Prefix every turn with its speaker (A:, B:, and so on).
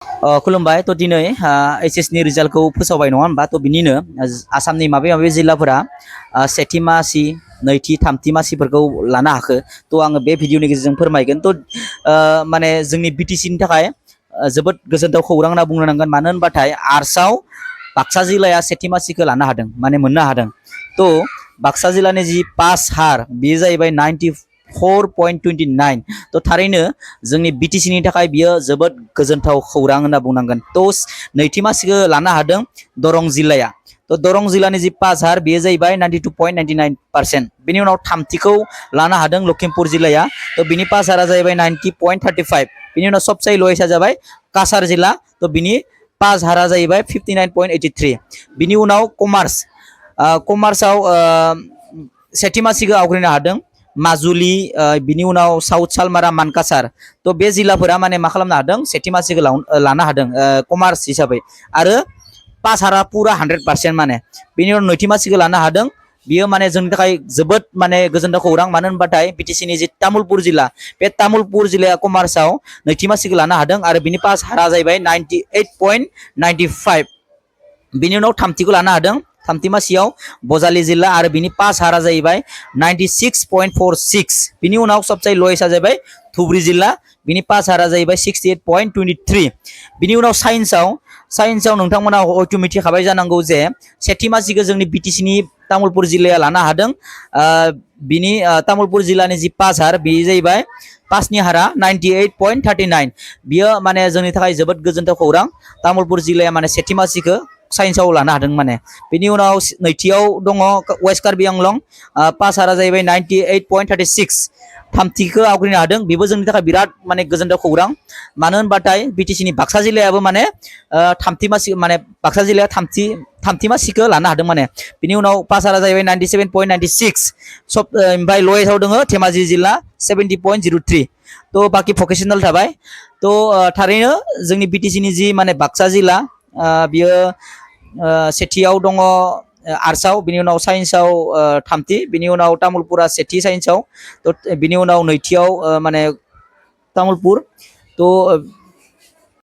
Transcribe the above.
A: खुलुमबाय तो दिनै एचएस नि रिजाल्टखौ फोसावबाय नङा होनबा तो बिनिनो आसामनि माबे माबे जिल्लाफोरा सेथि मासि नैथि थामथि मासिफोरखौ लानो हाखो तो आङो बे भिडिअनि गेजेरजों फोरमायगोन तो माने जोंनि बिटिसिनि थाखाय जोबोद गोजोनथाव खौरां होनना बुंनो नांगोन मानो होनबाथाय आर्ट्सआव बाक्सा जिल्लाया सेथि मासिखौ लानो हादों माने मोननो हादों तो बाक्सा जिल्लानि जि पास हार बेयो जाहैबाय 94.29 तो थारैनो जोंनि बिटिसिनि थाखाय बियो जोबोद गोजोनथाव खौरां होनना बुंनांगोन तो नैथि मासिखौ लानो हादों दरं जिल्लाया तो दरं जिल्लानि जि पास हार बेयो जाहैबाय 92.99%। बिनि उनाव थामथिखौ लानो हादों लखिमपुर जिल्लाया तो बिनि पास हारा जाहैबाय 90.35। बिनि उनाव सबसे लवेस्टआ जाबाय काछार जिल्ला तो बिनि पास हारा जाहैबाय 59.83। बिनि उनाव कमार्सआव सेथि मासिखौ आवग्रिनो हादों माजुलि बिनि उनाव साउथ सालमारा मानकासार तो बे जिल्लाफोरा माने मा खालामनो हादों सेथि मासिखौ लानो हादों कमार्स हिसाबै आरो पास हारा पुरा 100% माने बिनि उनाव नैथि मासिखौ लानो हादों बियो माने जोंनि थाखाय जोबोद माने गोजोनथाव खौरां मानो होनबाथाय बिटिसिनि जि तामुलपुर जिल्ला बे तामुलपुर जिल्लाया कमार्सआव नैथि मासिखौ लानो हादों आरो बिनि पास हारा जाहैबाय 98.95। बिनि उनाव थामथिखौ लानो हादों थामथि मासियाव बजालि जिल्ला आरो बिनि पास हारा जाहैबाय 96.46। बिनि उनाव सबसे लवेस्टआ जाहैबाय धुबरी जिल्ला बिनि पास हारा जाहैबाय 68.23। बिनि उनाव साइन्सआव नोंथांमोना हयथ' मिथिखाबाय जानांगौ जे सेथि मासिखौ जोंनि बिटिसिनि तामुलपुर जिल्लाया लानो हादों बिनि तामुलपुर जिल्लानि जि पास हार बेयो जाहैबाय पासनि हारा 98.39। बियो माने जोंनि थाखाय जोबोद गोजोनथाव खौरां तामुलपुर जिल्लाया माने सेथि मासिखौ साइन्सआव लानो हादों माने बिनि उनाव नैथियाव दङ वेस्ट कार्बि आंलं पास हारा जाहैबाय 98.36। थामथिखौ आवग्रिनो हादों बेबो जोंनि थाखाय बिराद माने गोजोनथाव खौरां मानो होनबाथाय बिटिसिनि बाक्सा जिल्लायाबो माने थामथि मासि माने बाक्सा जिल्लाया थामथि मासिखौ लानो हादों माने बिनि उनाव पास हारा जाहैबाय 97.96 सब ओमफ्राय लवेस्टआव दङ धेमाजि जिल्ला 70.03। तो बाकी भकेसनेल थाबाय तो थारैनो जोंनि बिटिसिनि जि माने बाक्सा जिल्ला बियो सेथियाव दङ आर्ट्सआव बिनि उनाव साइन्सआव थामथि बिनि उनाव तामुलपुरा सेथि साइन्सआव तो बिनि उनाव नैथियाव माने तामुलपुर तो